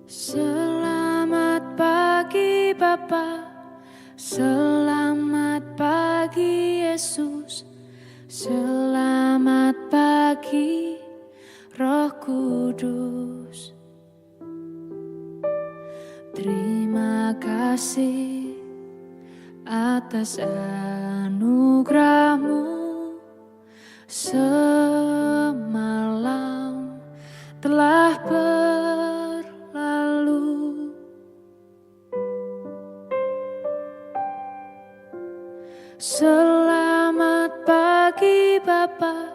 Selamat pagi Bapa, selamat pagi Yesus, selamat pagi Roh Kudus. Terima kasih atas anugerah-Mu semalam telah berlalu. Selamat pagi Bapa,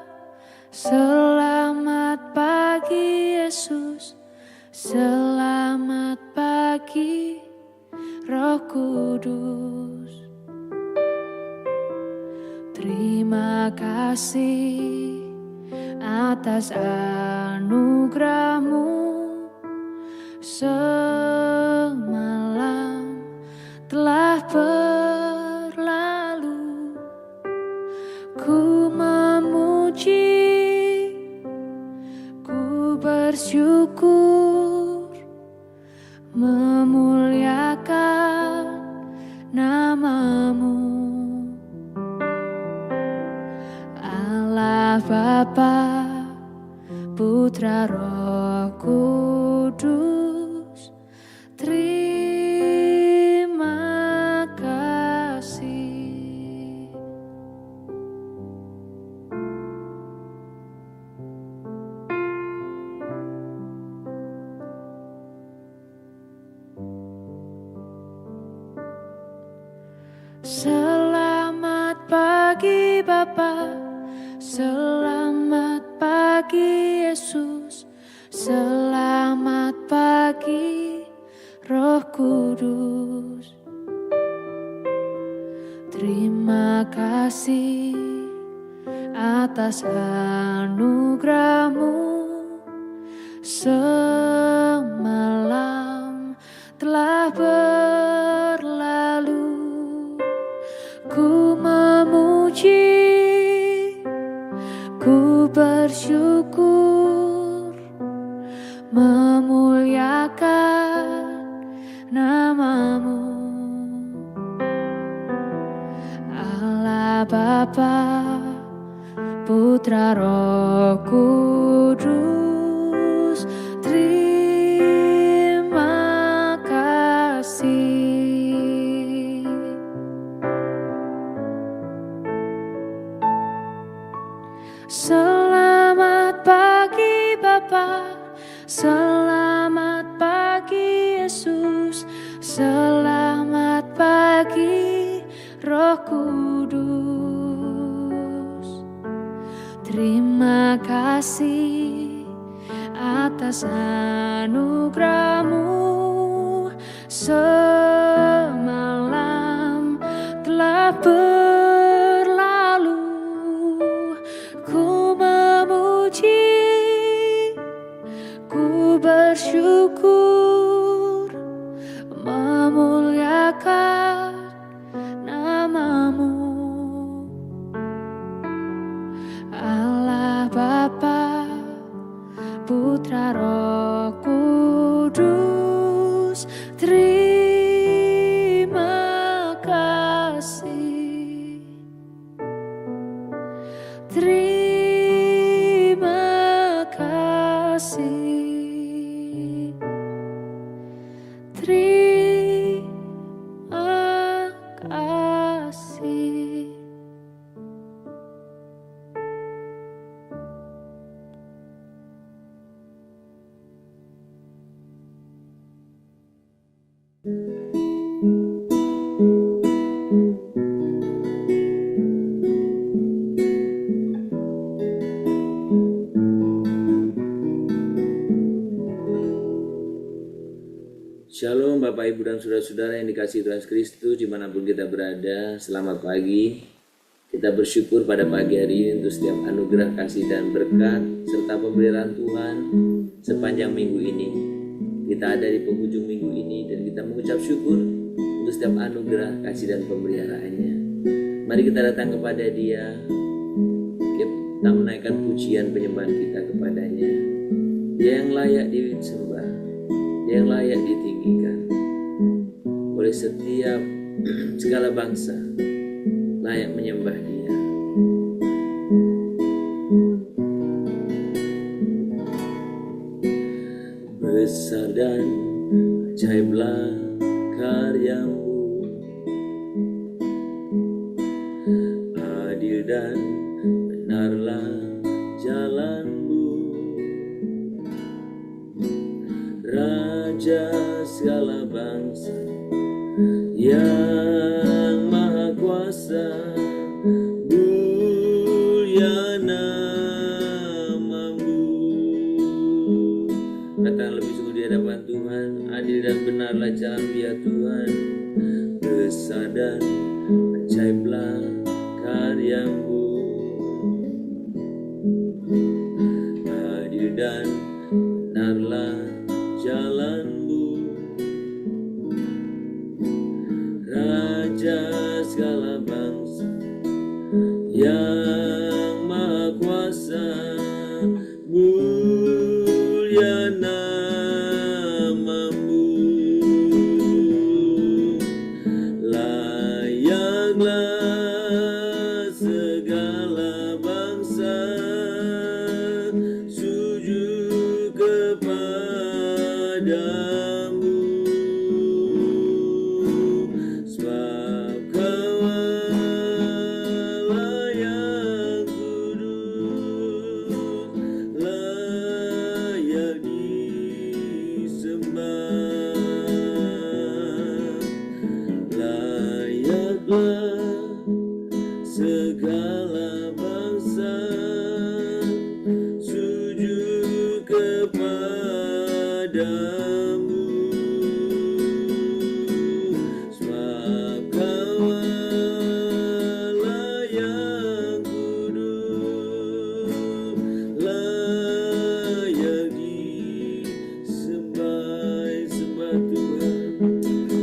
selamat pagi Yesus, selamat pagi Roh Kudus. Terima kasih atas anugerah-Mu semalam telah berlalu. Ku memuji, ku bersyukur, memuliakan nama-Mu, Allah Bapa, Putra Roh Kudus. Terima kasih. Selamat pagi Bapa, selamat pagi Yesus, selamat pagi Roh Kudus. Terima kasih atas anugerah-Mu semalam telah berlalu. Ku memuji, ku bersyukur, memuliakan nama-Mu, Allah Bapa, Putra Roh Kudus. Terima kasih. Selamat pagi Bapa, selamat pagi Yesus, selamat pagi Roh Kudus. Terima kasih atas anugerah-Mu semalam telah berlalu. Ku memuji, ku bersyukur, memuliakan nama-Mu, Allah Bapa, Putra Roh Kudus. Terima kasih. Terima kasih. Terima kasih. Shalom Bapak Ibu dan Saudara-saudara yang dikasihi Tuhan Kristus dimanapun kita berada. Selamat pagi. Kita bersyukur pada pagi hari ini untuk setiap anugerah kasih dan berkat serta pemberian Tuhan sepanjang minggu ini. Kita ada di penghujung minggu ini dan kita mengucap syukur untuk setiap anugerah kasih dan pemeliharaannya. Mari kita datang kepada Dia, kita menaikkan pujian penyembahan kita kepadanya. Dia yang layak disembah, yang layak ditinggikan oleh setiap segala bangsa, layak menyembah Dia. Besar dan ajaiblah karya-Mu, adil dan benarlah jalan-Mu, Raja segala bangsa yang maha kuasa, mulia nama-Mu. Katakan lebih sungguh di hadapan Tuhan, adil dan benarlah jalan-Mu ya Tuhan. Besar dan ajaiblah karya-Mu, adil dan benarlah jalan-Mu, Raja segala bangsa yang maha kuasa, mulia nama-Mu. Layaklah segala bangsa sujud kepada-Mu, sebab Kau Allah yang kudus, layak disembah. Layaklah segala bangsa sujud kepada-Mu, sebab Kau Allah yang kudus, layak disembah. Sembah Tuhan,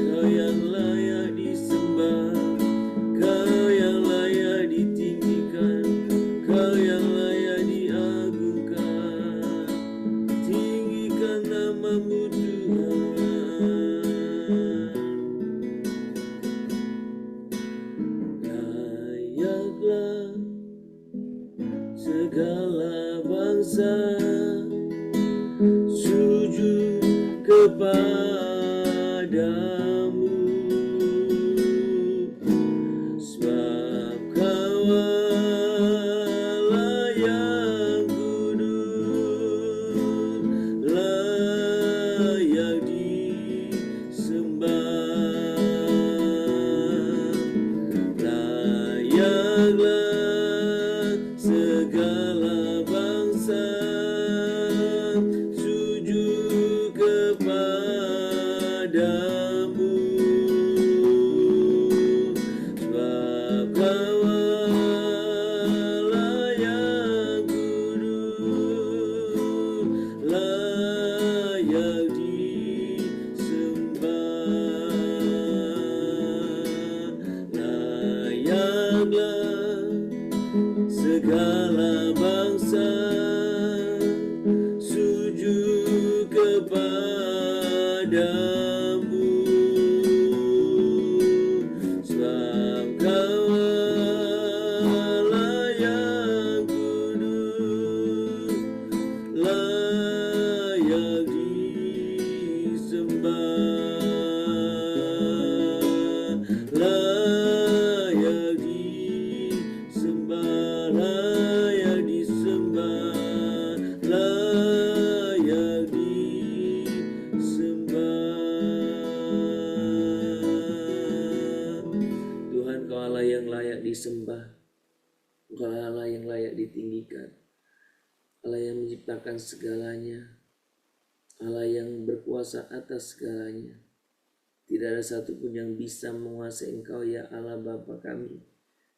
Kau yang layak disembah, Kau yang layak ditinggikan, Kau yang layak diagungkan. Tinggikan nama-Mu Tuhan. Layaklah segala bangsa sujud kepada-Mu, sebab Kau Allah yang kudus, layak disembah. Layaklah segala bangsa sujud kepada-Mu, sebab Kau Allah yang kudus, layak disembah. Layaklah segala bangsa sujud kepada-Mu, sebab Kau Allah yang kudus, layak disembah. Layak disembah, layak disembah, layak disembah. Tuhan, Kau Allah yang layak disembah, Kau Allah yang layak ditinggikan, Allah yang menciptakan segalanya, Allah yang berkuasa atas segalanya. Tidak ada satupun yang bisa menguasai Engkau ya Allah Bapa kami,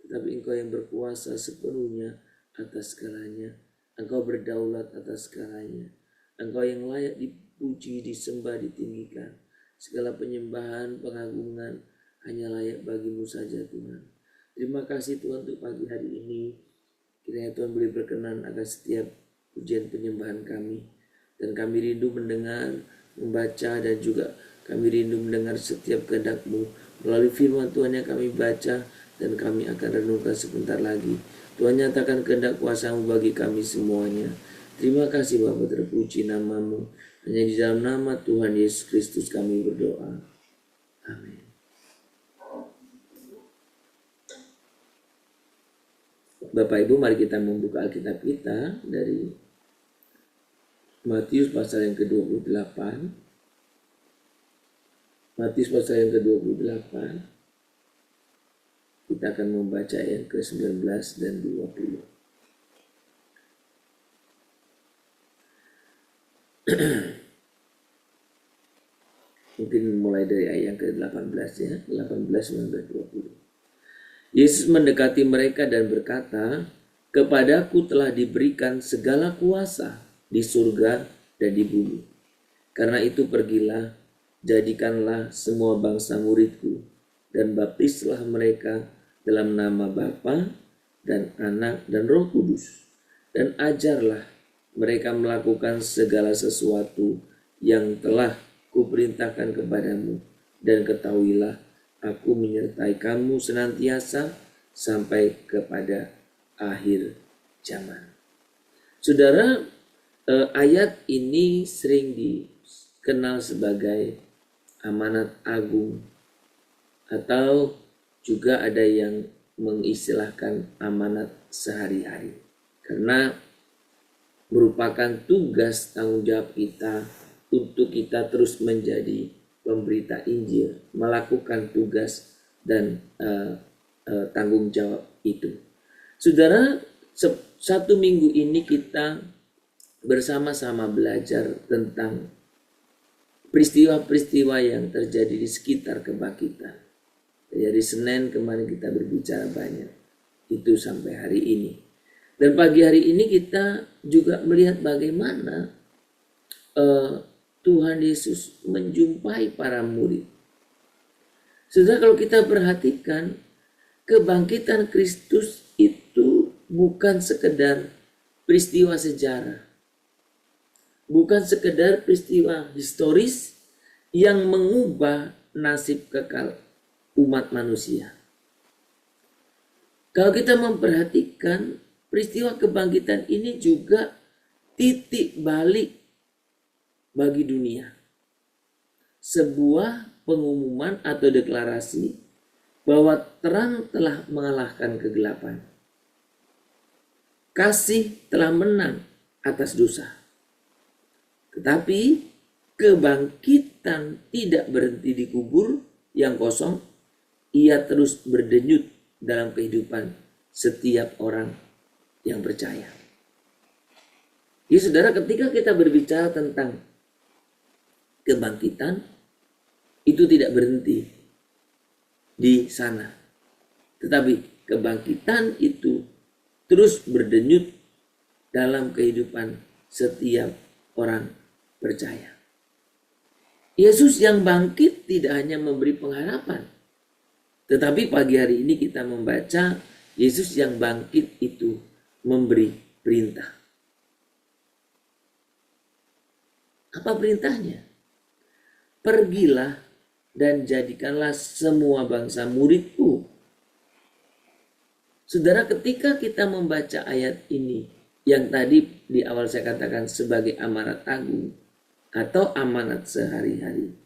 tetapi Engkau yang berkuasa sepenuhnya atas segalanya. Engkau berdaulat atas segalanya. Engkau yang layak dipuji, disembah, ditinggikan. Segala penyembahan, pengagungan hanya layak bagi-Mu saja Tuhan. Terima kasih Tuhan untuk pagi hari ini. Kiranya Tuhan boleh berkenan akan setiap pujian penyembahan kami. Dan kami rindu mendengar membaca dan juga kami rindu mendengar setiap kehendak-Mu melalui firman Tuhan yang kami baca dan kami akan renungkan sebentar lagi. Tuhan, nyatakan kehendak kuasa-Mu bagi kami semuanya. Terima kasih Bapa, terpuji nama-Mu. Hanya di dalam nama Tuhan Yesus Kristus kami berdoa. Amin. Bapak Ibu, mari kita membuka Alkitab kita dari Matius pasal yang ke-28. Matius pasal yang ke-28. Kita akan membaca ayat ke-19 dan 20. Mungkin mulai dari ayat ke-18 ya, 18, 19, 20. Yesus mendekati mereka dan berkata, "Kepadaku telah diberikan segala kuasa di surga dan di bumi. Karena itu pergilah, jadikanlah semua bangsa muridku, dan baptislah mereka dalam nama Bapa dan Anak dan Roh Kudus, dan ajarlah mereka melakukan segala sesuatu yang telah kuperintahkan kepadamu, dan ketahuilah Aku menyertai kamu senantiasa sampai kepada akhir zaman." Saudara, ayat ini sering dikenal sebagai amanat agung, atau juga ada yang mengistilahkan amanat sehari-hari, karena merupakan tugas tanggung jawab kita untuk kita terus menjadi pemberita Injil, melakukan tugas dan tanggung jawab itu. Saudara, satu minggu ini kita bersama-sama belajar tentang peristiwa-peristiwa yang terjadi di sekitar kebangkitan. Dari Senin kemarin kita berbicara banyak itu sampai hari ini. Dan pagi hari ini kita juga melihat bagaimana Tuhan Yesus menjumpai para murid. Saudara, kalau kita perhatikan, kebangkitan Kristus itu bukan sekedar peristiwa sejarah, bukan sekedar peristiwa historis yang mengubah nasib kekal umat manusia. Kalau kita memperhatikan, peristiwa kebangkitan ini juga titik balik bagi dunia. Sebuah pengumuman atau deklarasi bahwa terang telah mengalahkan kegelapan. Kasih telah menang atas dosa. Tetapi kebangkitan tidak berhenti di kubur yang kosong. Ia terus berdenyut dalam kehidupan setiap orang yang percaya. Ya saudara, ketika kita berbicara tentang kebangkitan, itu tidak berhenti di sana. Tetapi kebangkitan itu terus berdenyut dalam kehidupan setiap orang percaya. Yesus yang bangkit tidak hanya memberi pengharapan, tetapi pagi hari ini kita membaca Yesus yang bangkit itu memberi perintah. Apa perintahnya? Pergilah dan jadikanlah semua bangsa muridku. Saudara, ketika kita membaca ayat ini, yang tadi di awal saya katakan sebagai amanat agung atau amanat sehari-hari,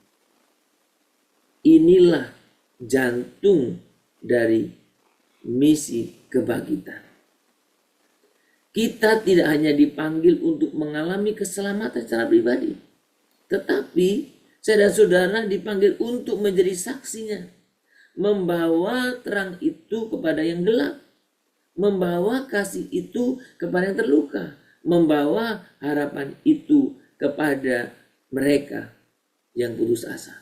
inilah jantung dari misi kebangkitan. Kita tidak hanya dipanggil untuk mengalami keselamatan secara pribadi, tetapi saya dan saudara dipanggil untuk menjadi saksinya, membawa terang itu kepada yang gelap, membawa kasih itu kepada yang terluka, membawa harapan itu kepada mereka yang putus asa.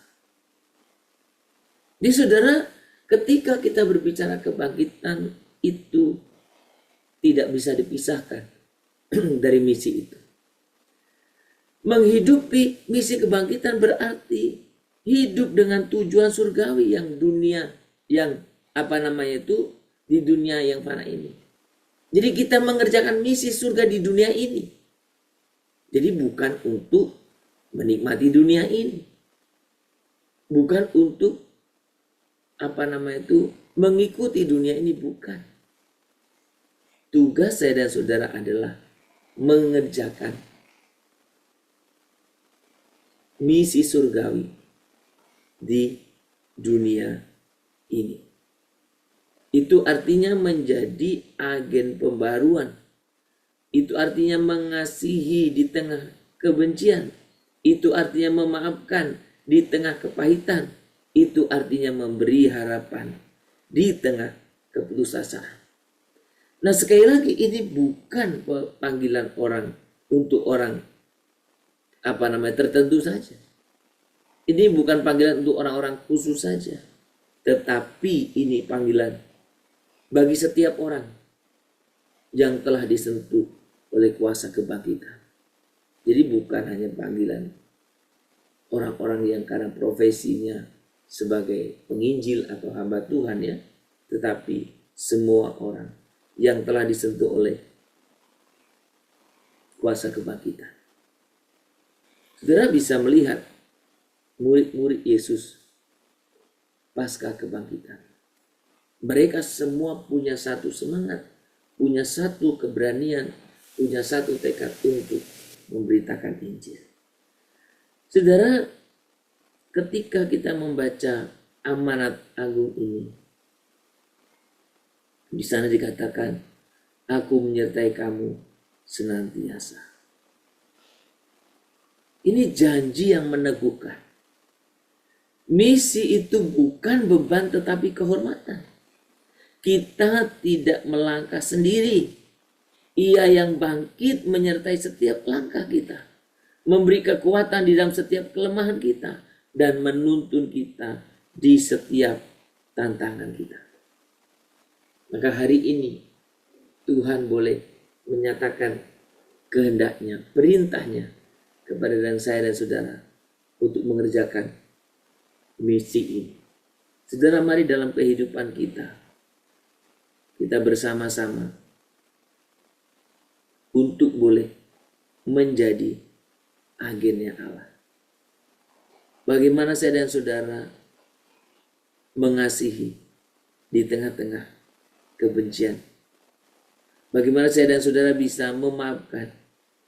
Jadi saudara, ketika kita berbicara kebangkitan itu tidak bisa dipisahkan dari misi itu. Menghidupi misi kebangkitan berarti hidup dengan tujuan surgawi yang dunia yang di dunia yang fana ini. Jadi kita mengerjakan misi surga di dunia ini. Jadi bukan untuk menikmati dunia ini. Bukan untuk mengikuti dunia ini, bukan. Tugas saya dan saudara adalah mengerjakan misi surgawi di dunia ini. Itu artinya menjadi agen pembaruan. Itu artinya mengasihi di tengah kebencian. Itu artinya memaafkan di tengah kepahitan. Itu artinya memberi harapan di tengah keputusasaan. Nah, sekali lagi, ini bukan panggilan orang untuk orang tertentu saja. Ini bukan panggilan untuk orang-orang khusus saja. Tetapi ini panggilan bagi setiap orang yang telah disentuh oleh kuasa kebangkitan. Jadi bukan hanya panggilan orang-orang yang karena profesinya sebagai penginjil atau hamba Tuhan ya, tetapi semua orang yang telah disentuh oleh kuasa kebangkitan. Saudara bisa melihat murid-murid Yesus pasca kebangkitan. Mereka semua punya satu semangat, punya satu keberanian, punya satu tekad untuk memberitakan Injil. Saudara, ketika kita membaca amanat agung ini, di sana dikatakan, aku menyertai kamu senantiasa. Ini janji yang meneguhkan. Misi itu bukan beban tetapi kehormatan. Kita tidak melangkah sendiri. Ia yang bangkit menyertai setiap langkah kita, memberi kekuatan di dalam setiap kelemahan kita, dan menuntun kita di setiap tantangan kita. Maka hari ini Tuhan boleh menyatakan kehendaknya, perintahnya kepada saya dan saudara untuk mengerjakan misi ini. Saudara, mari dalam kehidupan kita bersama-sama untuk boleh menjadi agennya Allah. Bagaimana saya dan saudara mengasihi di tengah-tengah kebencian. Bagaimana saya dan saudara bisa memaafkan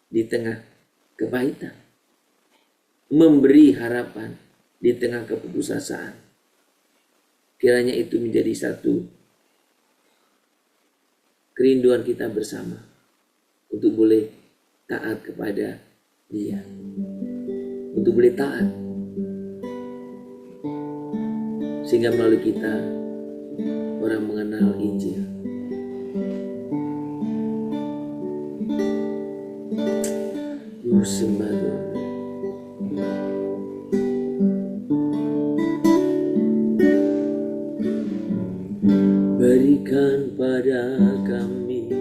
di tengah kepahitan. Memberi harapan di tengah keputusasaan. Kiranya itu menjadi satu kerinduan kita bersama untuk boleh taat kepada Dia. Untuk boleh taat. Sehingga melalui kita orang mengenal Injil. Sembah Tuhan. Berikan pada kami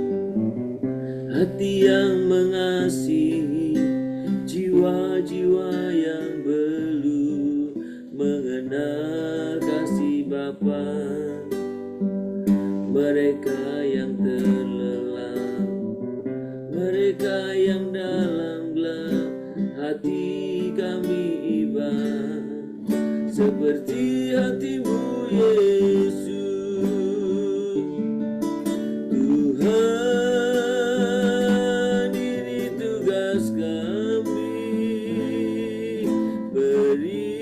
hati yang mengasihi, jiwa-jiwa yang belum mengenal kasih Bapa. Mereka yang terlelap, mereka yang dalam gelap, hati kami iba seperti hati-Mu Yesus. Tuhan, ini tugas kami, beri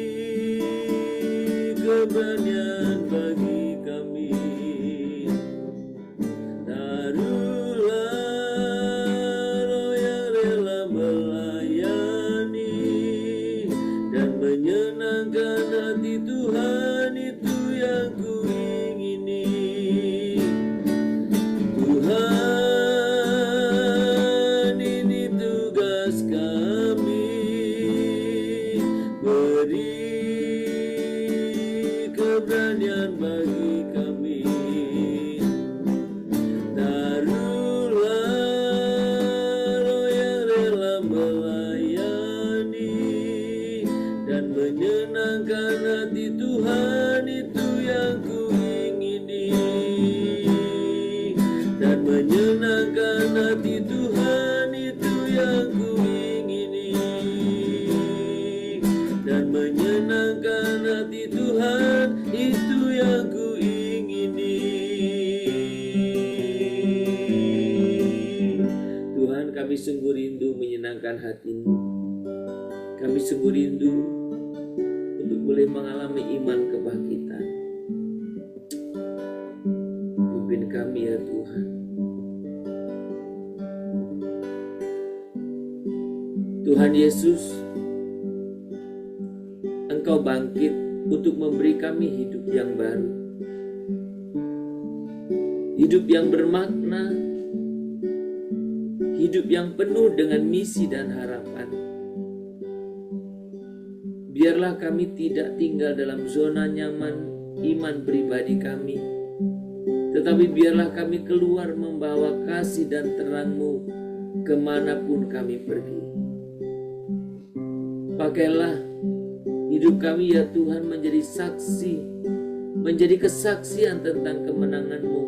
keberanian bagi kami. Menyenangkan hati Tuhan, itu yang kuingini. Tuhan, ini tugas kami, beri keberanian bagi kami. Taruhlah roh yang rela melayani dan menyenangkan hati Tuhan, itu yang kuingini. Dan menyenangkan hati Tuhan, itu yang kuingini. Kami sungguh rindu untuk boleh mengalami iman kebangkitan. Pimpin kami ya Tuhan. Tuhan Yesus, Engkau bangkit untuk memberi kami hidup yang baru. Hidup yang bermakna, hidup yang penuh dengan misi dan harapan. Biarlah kami tidak tinggal dalam zona nyaman iman pribadi kami, tetapi biarlah kami keluar membawa kasih dan terang-Mu kemanapun kami pergi. Pakailah hidup kami ya Tuhan menjadi saksi, menjadi kesaksian tentang kemenangan-Mu.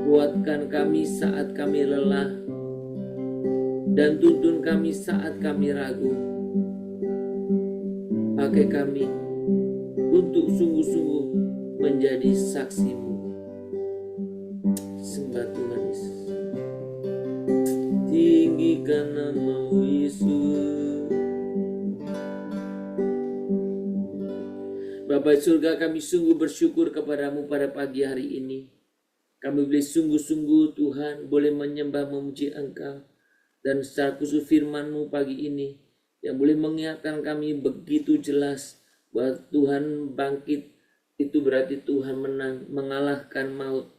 Kuatkan kami saat kami lelah, dan tuntun kami saat kami ragu. Pakai kami untuk sungguh-sungguh menjadi saksi-Mu. Sembah Tuhan Yesus. Tinggikan nama-Mu Yesus. Bapa surga, kami sungguh bersyukur kepadamu pada pagi hari ini. Kami boleh sungguh-sungguh Tuhan boleh menyembah memuji Engkau. Dan secara khusus firman-Mu pagi ini yang boleh mengingatkan kami begitu jelas bahwa Tuhan bangkit itu berarti Tuhan menang, mengalahkan maut.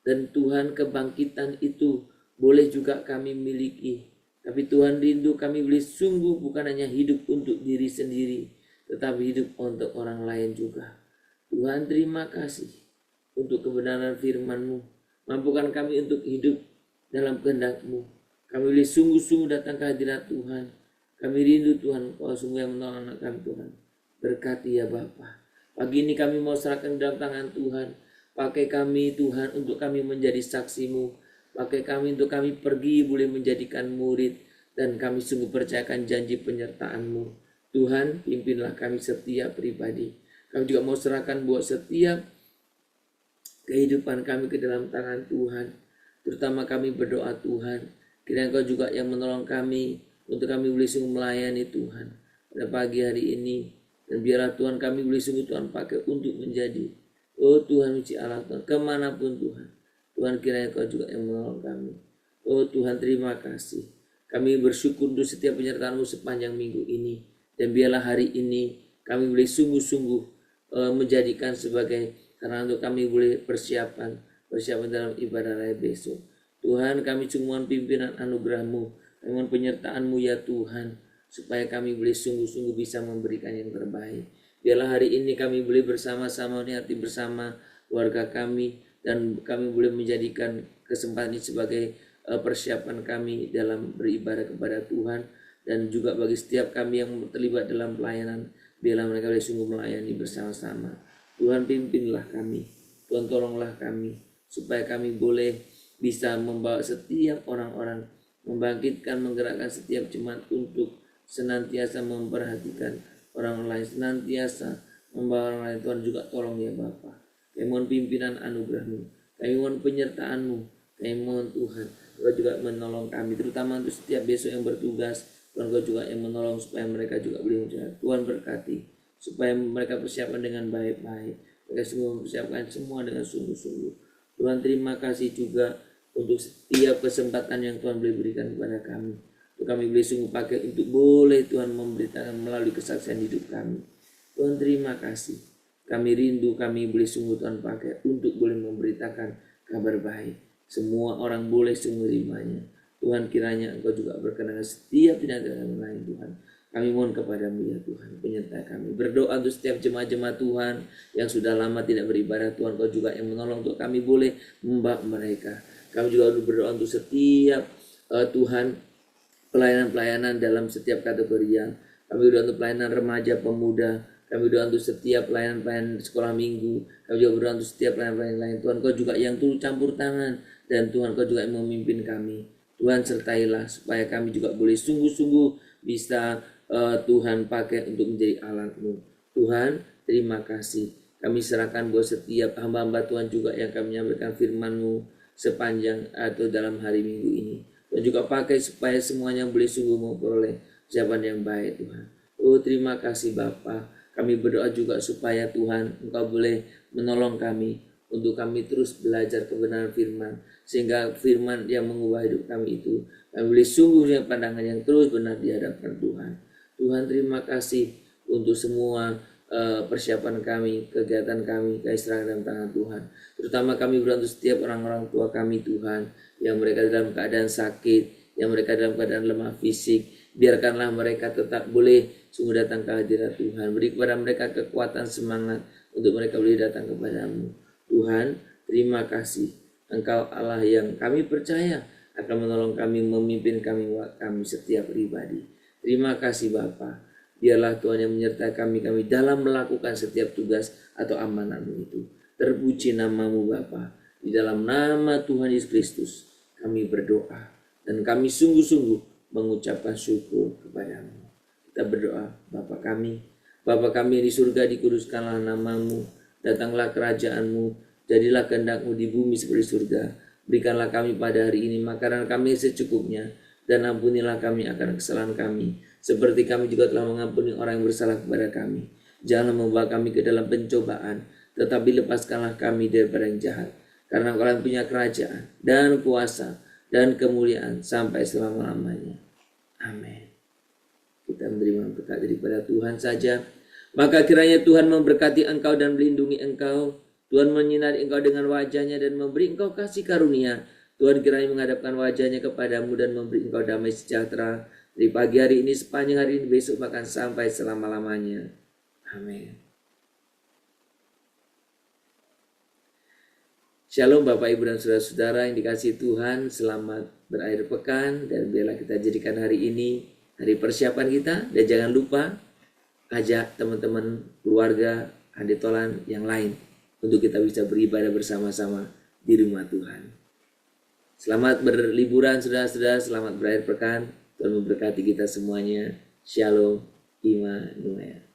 Dan Tuhan kebangkitan itu boleh juga kami miliki. Tapi Tuhan rindu kami boleh sungguh bukan hanya hidup untuk diri sendiri, tetapi hidup untuk orang lain juga. Tuhan terima kasih untuk kebenaran firman-Mu. Mampukan kami untuk hidup dalam kehendak-Mu. Kami boleh sungguh-sungguh datang ke hadirat Tuhan. Kami rindu Tuhan, Kau sungguh yang menolong anak kami Tuhan. Berkati ya Bapa. Pagi ini kami mau serahkan dalam tangan Tuhan. Pakai kami Tuhan untuk kami menjadi saksi-Mu. Pakai kami untuk kami pergi boleh menjadikan murid. Dan kami sungguh percayakan janji penyertaan-Mu. Tuhan, pimpinlah kami setiap pribadi. Kami juga mau serahkan buat setiap kehidupan kami ke dalam tangan Tuhan. Terutama kami berdoa Tuhan, kiranya Engkau juga yang menolong kami untuk kami boleh sungguh melayani Tuhan pada pagi hari ini. Dan biarlah Tuhan kami boleh sungguh Tuhan pakai untuk menjadi, oh Tuhan uji Allah Tuhan, kemanapun Tuhan. Tuhan kiranya Engkau juga yang menolong kami. Oh Tuhan terima kasih. Kami bersyukur untuk setiap penyertaan-Mu sepanjang minggu ini. Dan biarlah hari ini kami boleh sungguh-sungguh menjadikan sebagai karena untuk kami boleh persiapan dalam ibadah raya besok. Tuhan, kami cuma mohon pimpinan anugerah-Mu, kami mohon penyertaan-Mu ya Tuhan, supaya kami boleh sungguh-sungguh bisa memberikan yang terbaik. Biarlah hari ini kami boleh bersama-sama hati bersama keluarga kami, dan kami boleh menjadikan kesempatan ini sebagai persiapan kami dalam beribadah kepada Tuhan, dan juga bagi setiap kami yang terlibat dalam pelayanan, biarlah mereka boleh sungguh melayani bersama-sama. Tuhan pimpinlah kami, Tuhan tolonglah kami, supaya kami boleh bisa membawa setiap orang-orang, membangkitkan, menggerakkan setiap jemaat untuk senantiasa memperhatikan orang lain, senantiasa membawa orang lain. Tuhan juga tolong ya Bapa. Kami mohon pimpinan anugerah-Mu, kami mohon penyertaan-Mu, kami mohon Tuhan, Engkau juga menolong kami, terutama untuk setiap besok yang bertugas. Tuhan Engkau juga yang menolong supaya mereka juga boleh menjaga. Tuhan berkati supaya mereka persiapkan dengan baik-baik. Mereka semua mempersiapkan semua dengan sungguh-sungguh. Tuhan terima kasih juga untuk setiap kesempatan yang Tuhan boleh berikan kepada kami. Untuk kami boleh sungguh pakai untuk boleh Tuhan memberitakan melalui kesaksian hidup kami. Tuhan terima kasih. Kami rindu kami boleh sungguh Tuhan pakai untuk boleh memberitakan kabar baik. Semua orang boleh sungguh menerimanya. Tuhan kiranya Engkau juga berkenan setiap tindakan lain Tuhan. Kami mohon kepadamu ya Tuhan, penyertai kami. Berdoa untuk setiap jemaat-jemaat Tuhan yang sudah lama tidak beribadah. Tuhan Kau juga yang menolong untuk kami boleh membawa mereka. Kami juga berdoa untuk setiap Tuhan pelayanan-pelayanan dalam setiap kategorian. Kami berdoa untuk pelayanan remaja pemuda. Kami berdoa untuk setiap pelayanan-pelayanan sekolah minggu. Kami juga berdoa untuk setiap pelayanan lain. Tuhan Kau juga yang turut campur tangan. Dan Tuhan Kau juga yang memimpin kami. Tuhan sertailah supaya kami juga boleh sungguh-sungguh bisa Tuhan pakai untuk menjadi alat-Mu. Tuhan terima kasih. Kami serahkan buat setiap hamba-hamba Tuhan juga yang kami menyampaikan firman-Mu sepanjang atau dalam hari minggu ini. Dan juga pakai supaya semuanya boleh sungguh memperoleh persiapan yang baik Tuhan. Oh terima kasih Bapa. Kami berdoa juga supaya Tuhan Engkau boleh menolong kami untuk kami terus belajar kebenaran firman, sehingga firman yang mengubah hidup kami itu kami boleh sungguh dengan pandangan yang terus benar di hadapan Tuhan. Tuhan terima kasih untuk semua persiapan kami, kegiatan kami, serahkan dalam tangan Tuhan. Terutama kami berdoa untuk setiap orang-orang tua kami Tuhan, yang mereka dalam keadaan sakit, yang mereka dalam keadaan lemah fisik. Biarkanlah mereka tetap boleh sungguh datang ke hadirat Tuhan. Beri kepada mereka kekuatan semangat untuk mereka boleh datang kepadamu. Tuhan, terima kasih. Engkau Allah yang kami percaya akan menolong kami, memimpin kami setiap pribadi. Terima kasih Bapa. Biarlah Tuhan yang menyertai kami dalam melakukan setiap tugas atau amanat-Mu itu. Terpuji nama-Mu Bapa. Di dalam nama Tuhan Yesus Kristus kami berdoa. Dan kami sungguh-sungguh mengucapkan syukur kepadamu. Kita berdoa, Bapa kami yang di surga, dikuduskanlah nama-Mu, datanglah kerajaan-Mu, jadilah kehendak-Mu di bumi seperti surga. Berikanlah kami pada hari ini makanan kami secukupnya, dan ampunilah kami akan kesalahan kami, seperti kami juga telah mengampuni orang yang bersalah kepada kami. Janganlah membawa kami ke dalam pencobaan, tetapi lepaskanlah kami daripada yang jahat. Karena Engkau yang punya kerajaan dan kuasa dan kemuliaan sampai selama-lamanya. Amin. Kita menerima berkat daripada Tuhan saja. Maka kiranya Tuhan memberkati engkau dan melindungi engkau. Tuhan menyinari engkau dengan wajahnya dan memberi engkau kasih karunia. Tuhan kiranya menghadapkan wajahnya kepadamu dan memberi engkau damai sejahtera. Dari pagi hari ini, sepanjang hari ini, besok bahkan sampai selama-lamanya. Amin. Shalom Bapak Ibu dan Saudara-saudara yang dikasihi Tuhan, selamat berakhir pekan, dan biarlah kita jadikan hari ini hari persiapan kita, dan jangan lupa ajak teman-teman, keluarga, adik tolan yang lain untuk kita bisa beribadah bersama-sama di rumah Tuhan. Selamat berliburan saudara-saudara, selamat berakhir pekan, Tuhan memberkati kita semuanya. Shalom, Immanuel.